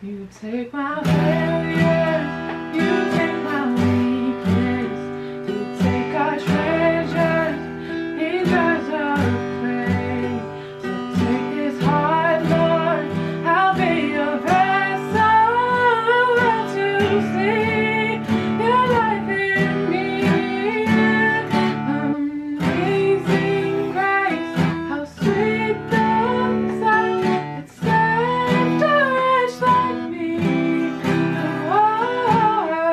You take my failures, you take my weakness, you take our treasures, these jars of clay. So take this heart, Lord, I'll be your vessel to see your life in me. Amazing grace, how sweet the sound that saved a wretch like me. Oh, I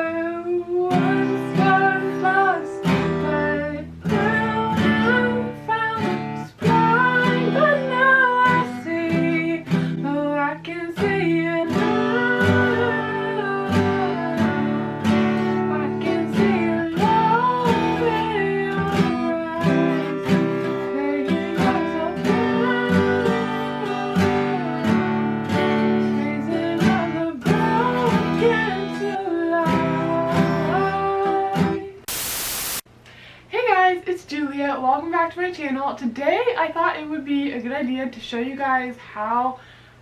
once was lost, but now I'm found. Was blind, but now I see. Oh, I can see it now. I can see your love in your eyes, making us so proud, raising up the broken to life. Hey guys, it's Julia. Welcome back to my channel. Today I thought it would be a good idea to show you guys how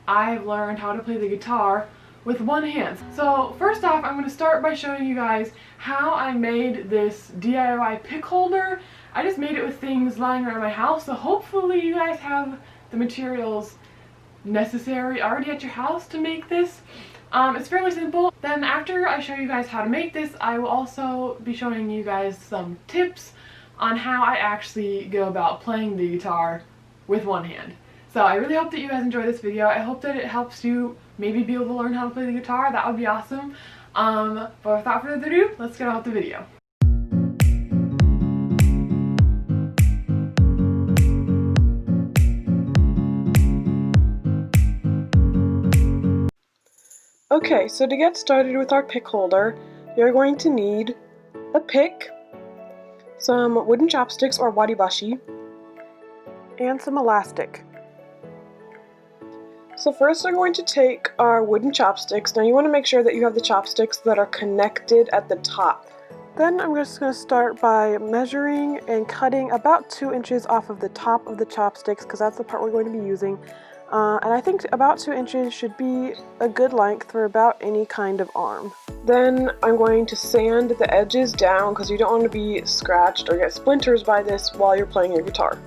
I've learned how to play the guitar with one hand. So first off, I'm going to start by showing you guys how I made this DIY pick holder. I just made it with things lying around my house, so hopefully you guys have the materials necessary already at your house to make this. It's fairly simple. Then after I show you guys how to make this, I will also be showing you guys some tips on how I actually go about playing the guitar with one hand. So I really hope that you guys enjoy this video. I hope that it helps you maybe be able to learn how to play the guitar. That would be awesome. But without further ado, let's get on with the video. Okay, so to get started with our pick holder, you're going to need a pick, some wooden chopsticks or waribashi, and some elastic. So first we're going to take our wooden chopsticks. Now you want to make sure that you have the chopsticks that are connected at the top. Then I'm just going to start by measuring and cutting about 2 inches off of the top of the chopsticks, because that's the part we're going to be using. And I think about 2 inches should be a good length for about any kind of arm. Then I'm going to sand the edges down because you don't want to be scratched or get splinters by this while you're playing your guitar.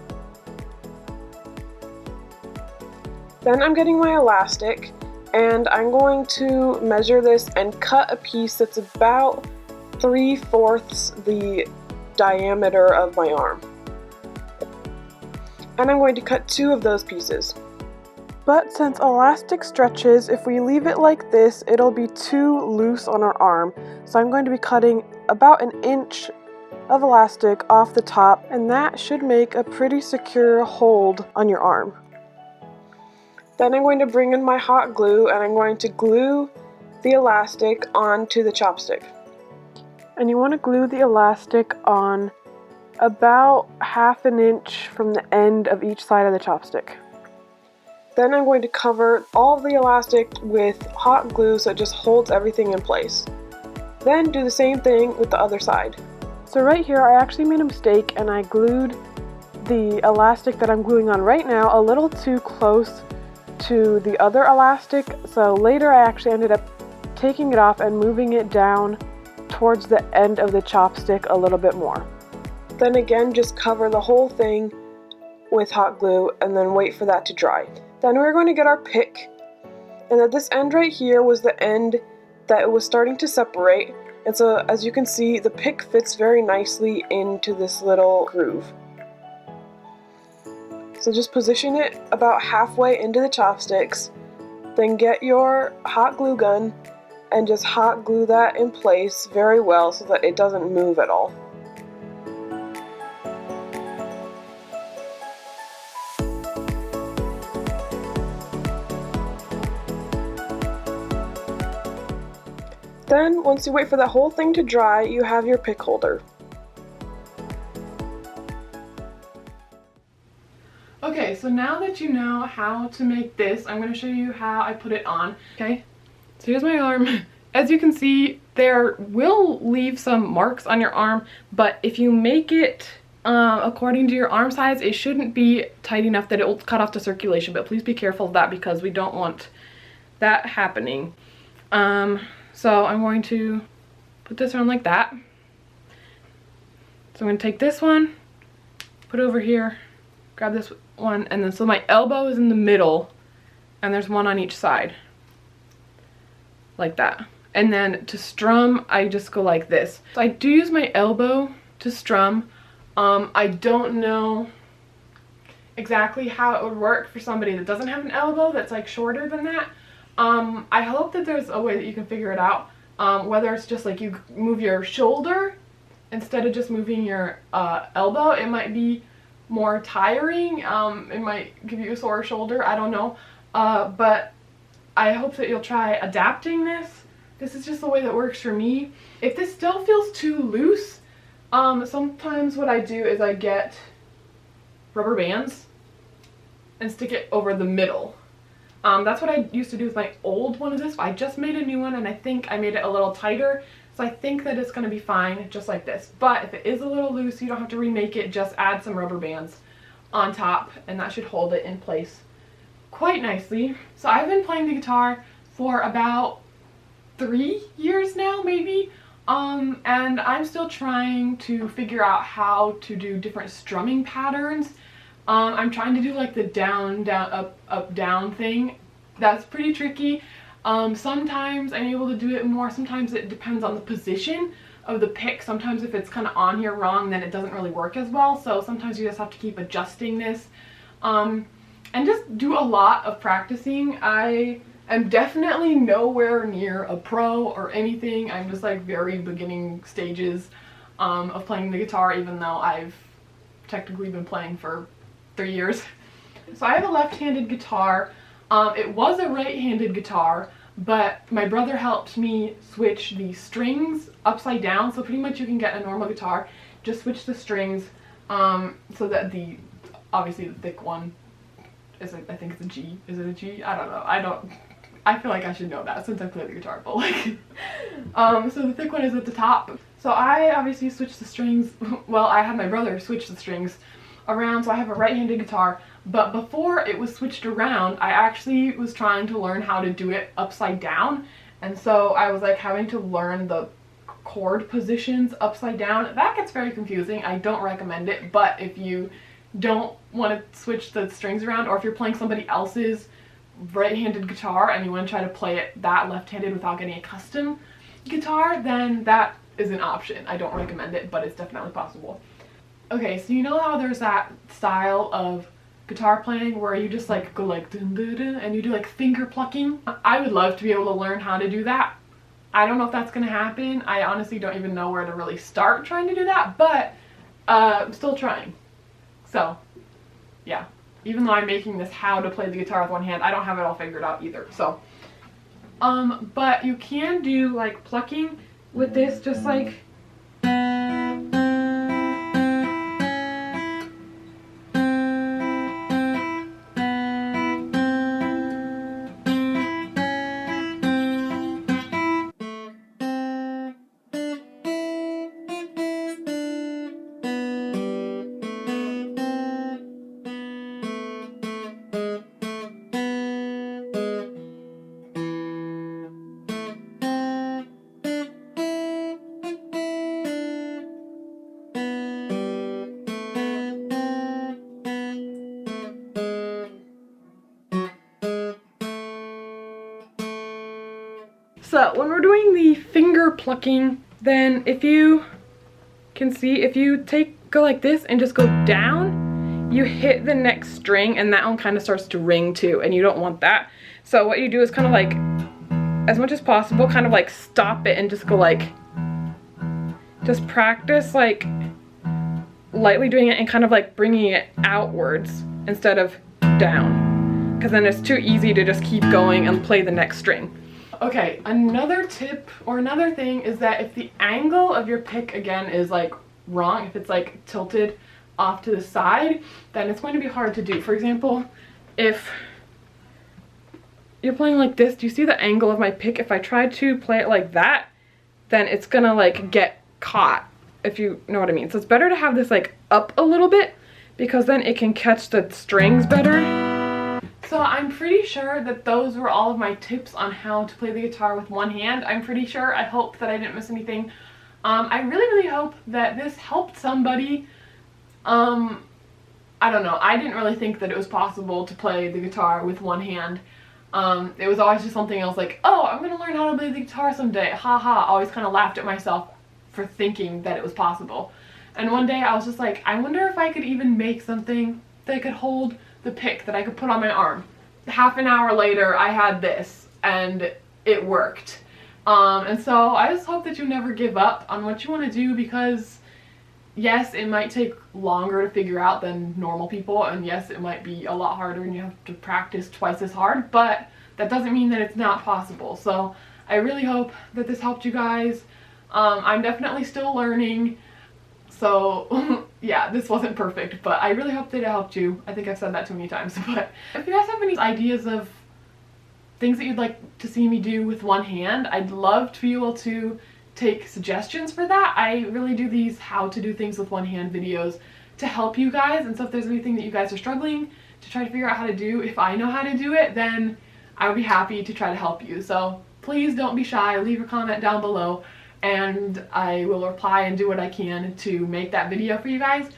Then I'm getting my elastic and I'm going to measure this and cut a piece that's about 3/4 the diameter of my arm. And I'm going to cut 2 of those pieces. But since elastic stretches, if we leave it like this, it'll be too loose on our arm. So I'm going to be cutting about 1 inch of elastic off the top, and that should make a pretty secure hold on your arm. Then I'm going to bring in my hot glue and I'm going to glue the elastic onto the chopstick. And you want to glue the elastic on about 1/2 inch from the end of each side of the chopstick. Then I'm going to cover all the elastic with hot glue so it just holds everything in place. Then do the same thing with the other side. So right here I actually made a mistake and I glued the elastic that I'm gluing on right now a little too close to the other elastic. So later I actually ended up taking it off and moving it down towards the end of the chopstick a little bit more. Then again, just cover the whole thing with hot glue and then wait for that to dry. Then we're going to get our pick, and at this end right here was the end that it was starting to separate, and so as you can see the pick fits very nicely into this little groove. So just position it about halfway into the chopsticks, then get your hot glue gun and just hot glue that in place very well so that it doesn't move at all. Then, once you wait for the whole thing to dry, you have your pick holder. Okay, so now that you know how to make this, I'm going to show you how I put it on. Okay, so here's my arm. As you can see, there will leave some marks on your arm, but if you make it according to your arm size, it shouldn't be tight enough that it will cut off the circulation, but please be careful of that because we don't want that happening. So I'm going to put this around like that. So I'm going to take this one, put it over here, grab this one, and then so my elbow is in the middle, and there's one on each side. Like that. And then to strum, I just go like this. So I do use my elbow to strum. I don't know exactly how it would work for somebody that doesn't have an elbow that's like shorter than that. I hope that there's a way that you can figure it out. Whether it's just like you move your shoulder instead of just moving your elbow, it might be more tiring. It might give you a sore shoulder, I don't know. But I hope that you'll try adapting this. This is just the way that works for me. If this still feels too loose, sometimes what I do is I get rubber bands and stick it over the middle. That's what I used to do with my old one of this. I just made a new one and I think I made it a little tighter. So I think that it's going to be fine just like this. But if it is a little loose, you don't have to remake it. Just add some rubber bands on top and that should hold it in place quite nicely. So I've been playing the guitar for about 3 years now, maybe. And I'm still trying to figure out how to do different strumming patterns. I'm trying to do like the down, down, up, up, down thing. That's pretty tricky. Sometimes I'm able to do it more. Sometimes it depends on the position of the pick. Sometimes if it's kind of on here wrong, then it doesn't really work as well. So sometimes you just have to keep adjusting this. And just do a lot of practicing. I am definitely nowhere near a pro or anything. I'm just like very beginning stages of playing the guitar, even though I've technically been playing for 3 years. So I have a left-handed guitar. It was a right-handed guitar, but my brother helped me switch the strings upside down. So pretty much you can get a normal guitar, just switch the strings so that obviously the thick one is like, I think it's a G. Is it a G? I don't know. I feel like I should know that since I play the guitar, but like, so the thick one is at the top. So I obviously switched the strings, well, I had my brother switch the strings around, so I have a right-handed guitar, but before it was switched around, I actually was trying to learn how to do it upside down, and so I was like having to learn the chord positions upside down. That gets very confusing. I don't recommend it, but if you don't want to switch the strings around, or if you're playing somebody else's right-handed guitar and you want to try to play it that left-handed without getting a custom guitar, then that is an option. I don't recommend it, but it's definitely possible. Okay, so you know how there's that style of guitar playing where you just like go like dun, dun, dun, and you do like finger plucking? I would love to be able to learn how to do that. I don't know if that's gonna happen. I honestly don't even know where to really start trying to do that, but I'm still trying. So yeah, even though I'm making this how to play the guitar with one hand, I don't have it all figured out either. So but you can do like plucking with this, just like So when we're doing the finger plucking, then if you can see, if you go like this and just go down, you hit the next string and that one kind of starts to ring too, and you don't want that. So what you do is kind of like, as much as possible, kind of like stop it and just go like, just practice like lightly doing it and kind of like bringing it outwards instead of down, because then it's too easy to just keep going and play the next string. Okay, another tip or another thing is that if the angle of your pick again is like wrong, if it's like tilted off to the side, then it's going to be hard to do. For example, if you're playing like this, do you see the angle of my pick? If I try to play it like that, then it's gonna like get caught, if you know what I mean. So it's better to have this like up a little bit, because then it can catch the strings better. so I'm pretty sure that those were all of my tips on how to play the guitar with one hand. I'm pretty sure. I hope that I didn't miss anything. I really hope that this helped somebody. I don't know. I didn't really think that it was possible to play the guitar with one hand. It was always just something else like, oh, I'm gonna learn how to play the guitar someday. Ha ha. Always kind of laughed at myself for thinking that it was possible. And one day I was just like, I wonder if I could even make something that could hold the pick that I could put on my arm. Half an hour later, I had this, and it worked. And so I just hope that you never give up on what you want to do, because yes, it might take longer to figure out than normal people, and yes, it might be a lot harder and you have to practice twice as hard, but that doesn't mean that it's not possible. So I really hope that this helped you guys. I'm definitely still learning, so yeah, this wasn't perfect, but I really hope that it helped you. I think I've said that too many times, but if you guys have any ideas of things that you'd like to see me do with one hand, I'd love to be able to take suggestions for that. I really do these how to do things with one hand videos to help you guys, and so if there's anything that you guys are struggling to try to figure out how to do, if I know how to do it, then I would be happy to try to help you. So please don't be shy, leave a comment down below and I will reply and do what I can to make that video for you guys.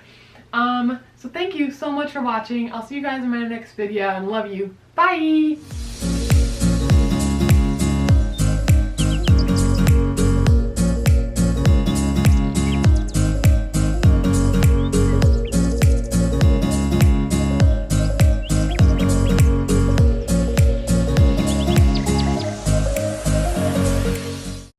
So thank you so much for watching. I'll see you guys in my next video and love you. Bye!